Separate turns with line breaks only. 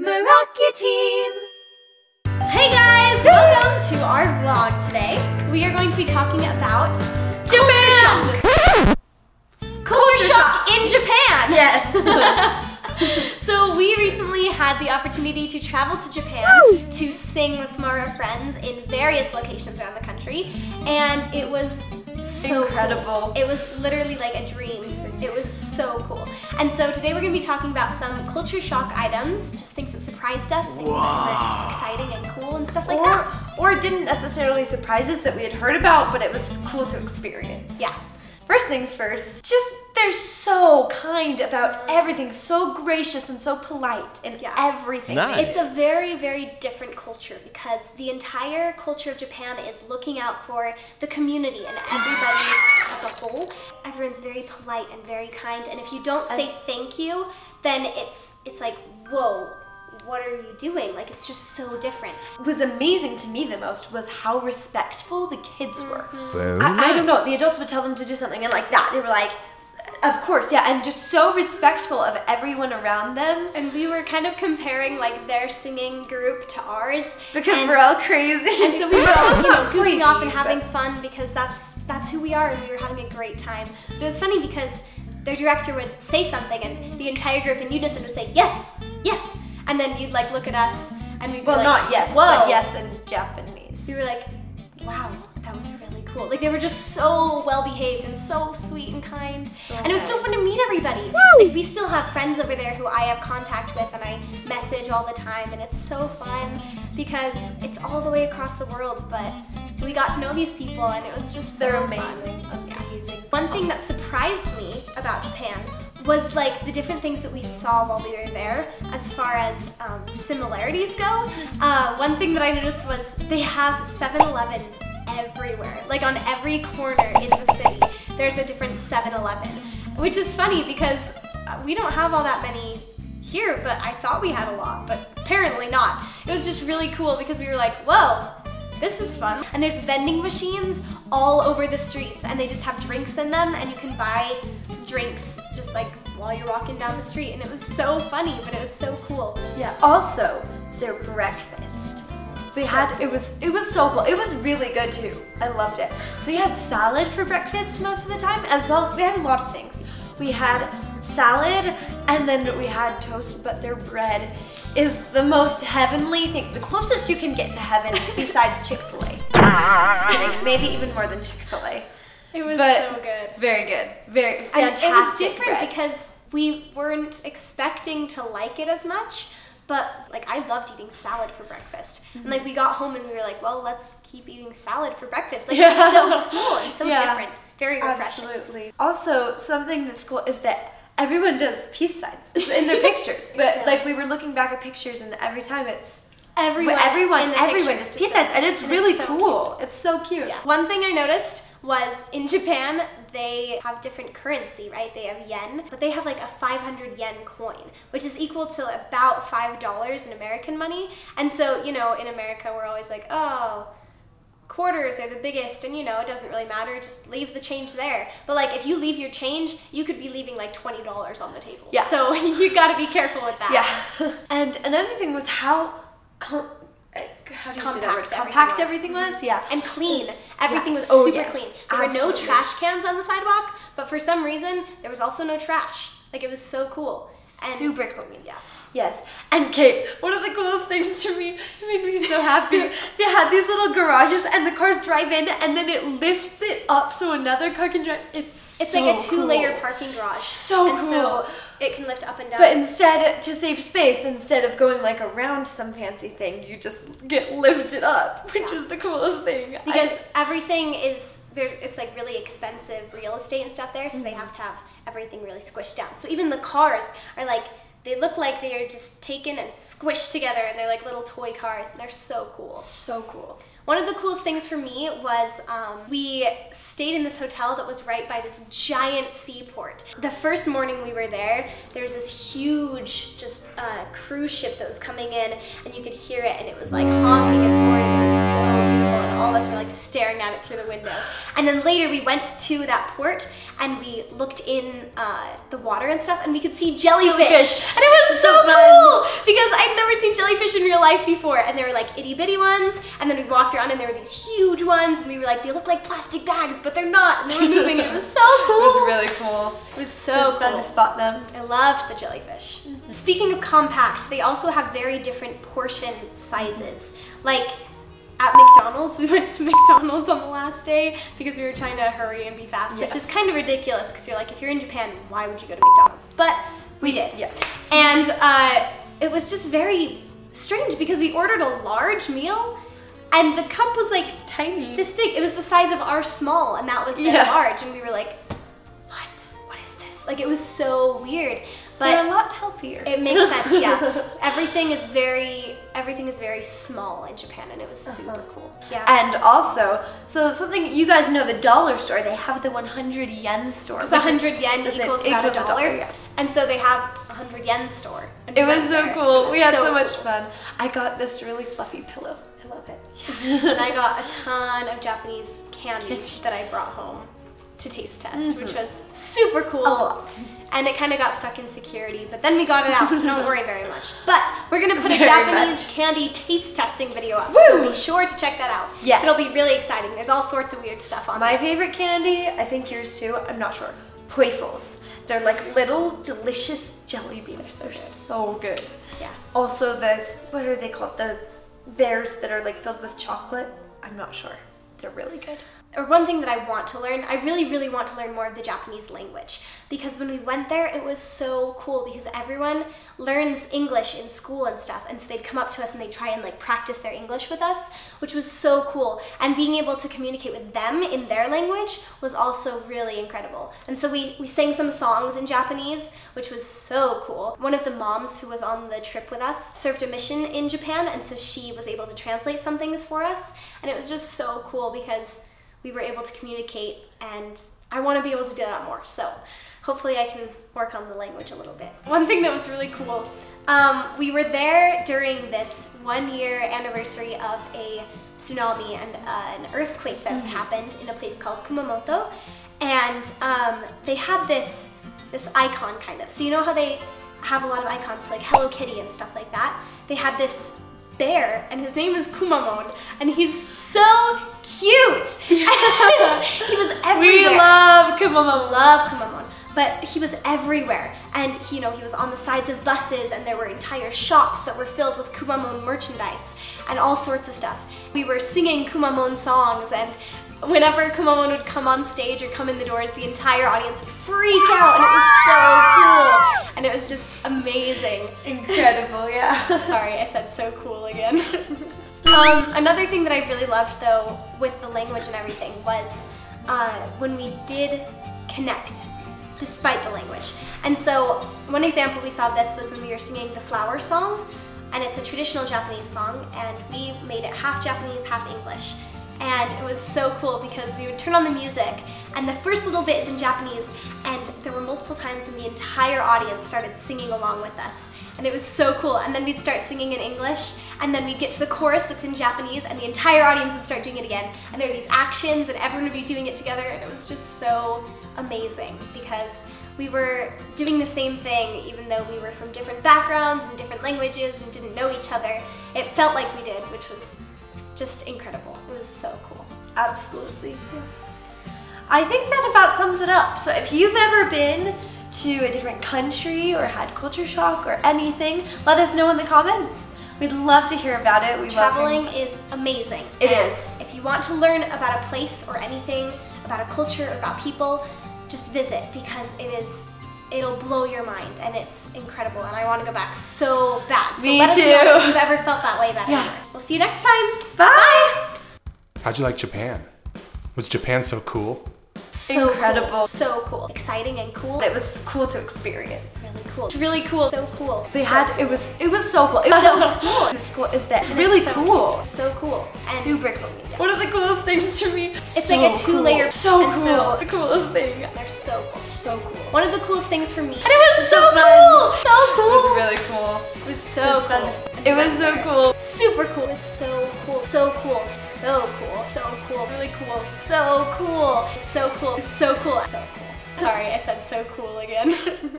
Meraki team! Hey guys, welcome to our vlog today. We are going to be talking about Japan! Culture shock in Japan!
Yes!
So we recently had the opportunity to travel to Japan to sing with some of our friends in various locations around the country, and it was so
incredible.
Cool. It was literally like a dream. It was so cool. And so today we're going to be talking about some culture shock items, just things that surprised us, things that were exciting and cool and stuff like that.
Or didn't necessarily surprise us that we had heard about, but it was cool to experience.
Yeah.
First things first, just they're so kind about everything, so gracious and so polite in everything.
Nice.
It's a very, very different culture because the entire culture of Japan is looking out for the community and everybody as a whole. Everyone's very polite and very kind, and if you don't say thank you, then it's like, whoa, what are you doing? Like, it's just so different.
What was amazing to me the most was how respectful the kids were.
Very
I don't know,
nice.
the adults would tell them to do something and like that, they were like, of course, yeah, and just so respectful of everyone around them.
And we were kind of comparing like their singing group to ours.
Because we're all crazy.
And so we were all,
Not
goofing
crazy,
off and having
but
fun because that's who we are, and we were having a great time. But it was funny because their director would say something and the entire group in unison would say, yes, yes. And then you'd like look at us and we'd be like,
not yes,
whoa.
but yes in Japanese.
We were like, wow, that was really cool. Like, they were just so well behaved and so sweet and kind. And it was so fun to meet everybody. Like, we still have friends over there who I have contact with and I message all the time, and it's so fun because it's all the way across the world, but we got to know these people and it was just so
They're
fun.
amazing, amazing.
One thing that surprised me about Japan was like the different things that we saw while we were there as far as similarities go. One thing that I noticed was they have 7-Elevens everywhere. Like on every corner in the city, there's a different 7-Eleven, which is funny because we don't have all that many here, but I thought we had a lot, but apparently not. It was just really cool because we were like, whoa, this is fun. And there's vending machines all over the streets and they just have drinks in them and you can buy drinks just like while you're walking down the street, and it was so funny, but it was so cool.
Yeah, also their breakfast. It was so cool. It was really good too. I loved it. So we had salad for breakfast most of the time, as well as we had a lot of things. We had salad and then we had toast, but their bread is the most heavenly thing. The closest you can get to heaven besides Chick-fil-A. Just kidding, maybe even more than Chick-fil-A.
It was so good.
Very good. Very fantastic.
And it was different
bread.
because we weren't expecting to like it as much, but like I loved eating salad for breakfast. And like we got home and we were like, well, let's keep eating salad for breakfast. Like it's so cool and so different. Very refreshing.
Absolutely. Also, something that's cool is that everyone does peace signs. It's in their pictures. But like we were looking back at pictures and every time it's everyone does peace signs, and it's really
so
cool.
cute.
It's so cute.
Yeah. One thing I noticed was in Japan, they have different currency, right? They have yen, but they have like a 500 yen coin, which is equal to about $5 in American money. And so, in America, we're always like, oh, quarters are the biggest, and it doesn't really matter, just leave the change there. But like if you leave your change, you could be leaving like $20 on the table. Yeah. So you gotta be careful with that.
Yeah. And another thing was how compact everything was. Yeah.
And clean. Everything was
Oh,
super
yes.
clean. There were no
Absolutely.
trash cans on the sidewalk, but for some reason, there was also no trash. Like, it was so cool. And
super clean.
Yeah.
Yes. And Kate, one of the coolest things to me, it made me so happy. They had these little garages and the cars drive in and then it lifts it up so another car can drive. It's so
like a 2-layer
cool.
parking garage.
So cool.
So it can lift up and down.
But instead, to save space, instead of going like around some fancy thing, you just get lifted up, which is the coolest thing.
Because everything is, it's like really expensive real estate and stuff there, so they have to have everything really squished down. So even the cars are like, they look like they are just taken and squished together, and they're like little toy cars, and they're so cool.
So cool.
One of the coolest things for me was we stayed in this hotel that was right by this giant seaport. The first morning we were there, there was this huge just cruise ship that was coming in, and you could hear it, and it was like honking its horn. It was so beautiful, and all of us were like staring at it through the window. And then later we went to that port and we looked in the water and stuff, and we could see jellyfish. And it was so cool because I'd never jellyfish in real life before, and they were like itty bitty ones, and then we walked around and there were these huge ones, and we were like, they look like plastic bags, but they're not, and they were moving, and it was so cool.
It was really cool.
It was so cool.
fun to spot them.
I loved the jellyfish. Speaking of compact, they also have very different portion sizes. Like at McDonald's, we went to McDonald's on the last day because we were trying to hurry and be fast, which is kind of ridiculous because you're like, if you're in Japan, why would you go to McDonald's? But we did.
Yeah.
And it was just very strange because we ordered a large meal and the cup was like
tiny.
This big. It was the size of our small, and that was the large, and we were like, what is this? Like, it was so weird. But
they're a lot healthier.
It makes sense, yeah. Everything is very small in Japan, and it was super cool. Yeah.
And also, so something you guys know, the dollar store, they have the 100 yen store.
It's 100 yen equals about a dollar.
Yeah.
And so they have a 100 yen store.
It was so cool. We had so much fun. I got this really fluffy pillow. I love it.
Yeah. And I got a ton of Japanese candy that I brought home to taste test, which was super cool.
A lot.
And it kind of got stuck in security, but then we got it out, so don't worry very much. But we're gonna put a Japanese candy taste testing video up, so be sure to check that out.
Yes.
It'll be really exciting. There's all sorts of weird stuff on there.
My favorite candy, I think yours too, I'm not sure, Poifles. They're like little delicious jelly beans. They're so good.
Yeah.
Also what are they called? The bears that are like filled with chocolate? I'm not sure. They're really good.
Or one thing that I want to learn, I really want to learn more of the Japanese language, because when we went there, it was so cool because everyone learns English in school and stuff, and so they'd come up to us and they'd try and like practice their English with us, which was so cool. And being able to communicate with them in their language was also really incredible. And so we sang some songs in Japanese, which was so cool. One of the moms who was on the trip with us served a mission in Japan, and so she was able to translate some things for us, and it was just so cool because we were able to communicate, and I want to be able to do that more. So hopefully I can work on the language a little bit. One thing that was really cool, we were there during this 1-year anniversary of a tsunami and an earthquake that happened in a place called Kumamoto, and they had this icon kind of. So you know how they have a lot of icons, like Hello Kitty and stuff like that? They had this bear, and his name is Kumamon, and he's so cute. He was everywhere.
We love Kumamon.
Love Kumamon. But he was everywhere, and he was on the sides of buses, and there were entire shops that were filled with Kumamon merchandise and all sorts of stuff. We were singing Kumamon songs, and whenever Kumamon would come on stage or come in the doors, the entire audience would freak out, and it was so cool. And it was just amazing.
Incredible, yeah.
Sorry, I said so cool again. Another thing that I really loved though with the language and everything was when we did connect despite the language. And so one example we saw of this was when we were singing the Flower Song, and it's a traditional Japanese song, and we made it half Japanese, half English. And it was so cool because we would turn on the music, and the first little bit is in Japanese, and there were multiple times when the entire audience started singing along with us. And it was so cool. And then we'd start singing in English, and then we'd get to the chorus that's in Japanese, and the entire audience would start doing it again. And there were these actions, and everyone would be doing it together, and it was just so amazing because we were doing the same thing even though we were from different backgrounds and different languages and didn't know each other. It felt like we did, which was just incredible. It was so cool.
Absolutely. Yeah. I think that about sums it up. So if you've ever been to a different country or had culture shock or anything, let us know in the comments. We'd love to hear about it.
Traveling is amazing.
It is.
If you want to learn about a place or anything, about a culture, about people, just visit because it'll blow your mind, and it's incredible, and I want to go back so bad. So
Me
let
too.
us know if you've ever felt that way about it. We'll see you next time.
Bye.
How'd you like Japan? Was Japan so cool?
So
incredible.
Cool. So cool. Exciting and cool.
It was cool to experience.
Really cool. Really cool. So cool.
It was so cool. It was so cool. What's cool is that it's really
so
cool.
Cute. So cool. And
super cool. One of the coolest things to me.
It's like a 2-layer.
So cool. The coolest thing.
They're so cool.
So cool.
One of the coolest things for me.
And it was so cool. So cool.
It
was really cool.
It was so cool.
It was so cool.
Super cool. It was so cool. So cool. So cool. So cool. Really cool. So cool. So cool. So cool. So cool. Sorry, I said so cool again.